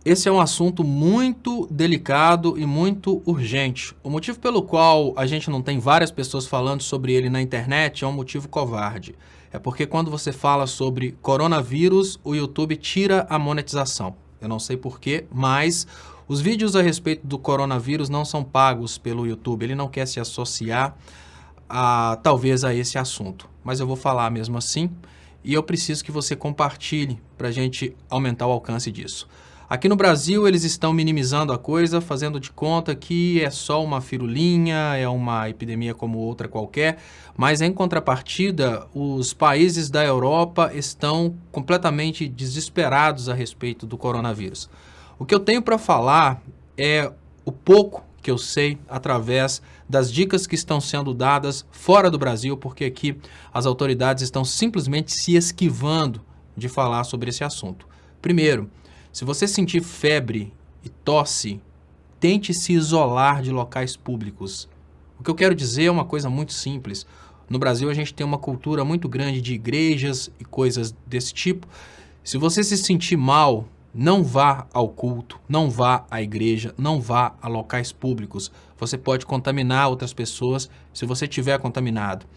Esse é um assunto muito delicado e muito urgente. O motivo pelo qual a gente não tem várias pessoas falando sobre ele na internet é um motivo covarde. É porque quando você fala sobre coronavírus, o YouTube tira a monetização. Eu não sei porquê, mas os vídeos a respeito do coronavírus não são pagos pelo YouTube. Ele não quer se associar talvez a esse assunto. Mas eu vou falar mesmo assim e eu preciso que você compartilhe para a gente aumentar o alcance disso. Aqui no Brasil, eles estão minimizando a coisa, fazendo de conta que é só uma firulinha, é uma epidemia como outra qualquer, mas em contrapartida, os países da Europa estão completamente desesperados a respeito do coronavírus. O que eu tenho para falar é o pouco que eu sei através das dicas que estão sendo dadas fora do Brasil, porque aqui as autoridades estão simplesmente se esquivando de falar sobre esse assunto. Primeiro, se você sentir febre e tosse, tente se isolar de locais públicos. O que eu quero dizer é uma coisa muito simples. No Brasil, a gente tem uma cultura muito grande de igrejas e coisas desse tipo. Se você se sentir mal, não vá ao culto, não vá à igreja, não vá a locais públicos. Você pode contaminar outras pessoas se você estiver contaminado.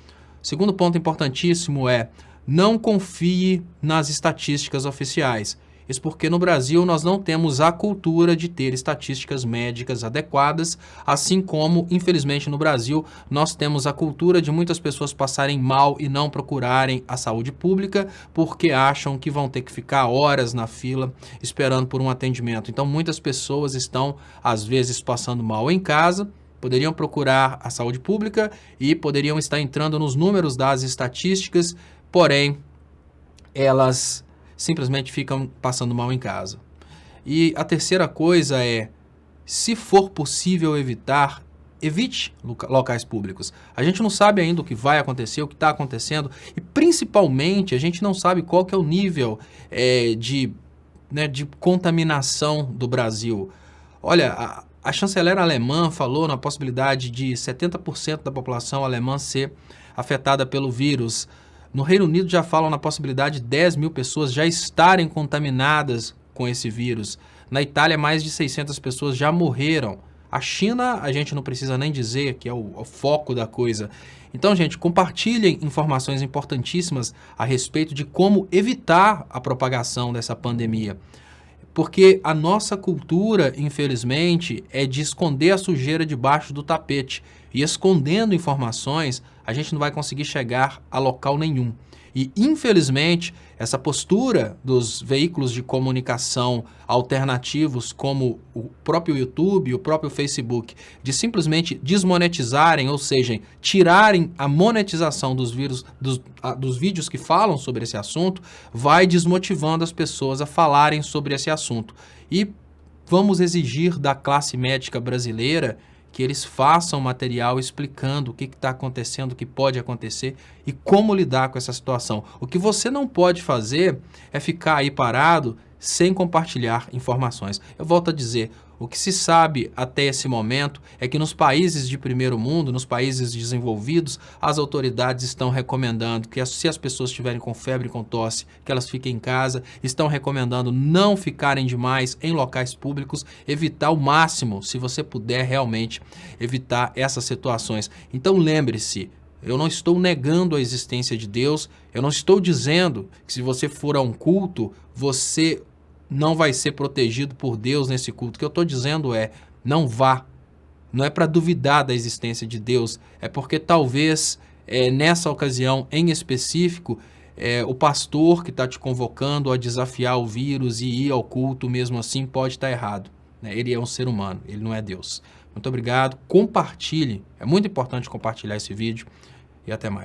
Segundo ponto importantíssimo é: não confie nas estatísticas oficiais. Isso porque no Brasil nós não temos a cultura de ter estatísticas médicas adequadas, assim como, infelizmente, no Brasil nós temos a cultura de muitas pessoas passarem mal e não procurarem a saúde pública porque acham que vão ter que ficar horas na fila esperando por um atendimento. Então muitas pessoas estão, às vezes, passando mal em casa, poderiam procurar a saúde pública e poderiam estar entrando nos números das estatísticas, porém, elas simplesmente ficam passando mal em casa. E a terceira coisa é, se for possível evitar, evite locais públicos. A gente não sabe ainda o que vai acontecer, o que está acontecendo, e principalmente a gente não sabe qual que é o nível de contaminação do Brasil. Olha, a chanceler alemã falou na possibilidade de 70% da população alemã ser afetada pelo vírus. No Reino Unido já falam na possibilidade de 10 mil pessoas já estarem contaminadas com esse vírus. Na Itália, mais de 600 pessoas já morreram. A China, a gente não precisa nem dizer que é o foco da coisa. Então, gente, compartilhem informações importantíssimas a respeito de como evitar a propagação dessa pandemia. Porque a nossa cultura, infelizmente, é de esconder a sujeira debaixo do tapete. E escondendo informações, a gente não vai conseguir chegar a local nenhum. E, infelizmente, essa postura dos veículos de comunicação alternativos, como o próprio YouTube, o próprio Facebook, de simplesmente desmonetizarem, ou seja, tirarem a monetização dos vídeos que falam sobre esse assunto, vai desmotivando as pessoas a falarem sobre esse assunto. E vamos exigir da classe médica brasileira que eles façam material explicando o que está acontecendo, o que pode acontecer e como lidar com essa situação. O que você não pode fazer é ficar aí parado sem compartilhar informações. Eu volto a dizer, o que se sabe até esse momento é que nos países de primeiro mundo, nos países desenvolvidos, as autoridades estão recomendando que se as pessoas estiverem com febre e com tosse, que elas fiquem em casa, estão recomendando não ficarem demais em locais públicos, evitar o máximo, se você puder realmente evitar essas situações. Então lembre-se, eu não estou negando a existência de Deus, eu não estou dizendo que se você for a um culto, você não vai ser protegido por Deus nesse culto. O que eu estou dizendo é, não vá. Não é para duvidar da existência de Deus, é porque talvez nessa ocasião em específico, o pastor que está te convocando a desafiar o vírus e ir ao culto mesmo assim pode estar errado. Ele é um ser humano, ele não é Deus. Muito obrigado, compartilhe, é muito importante compartilhar esse vídeo e até mais.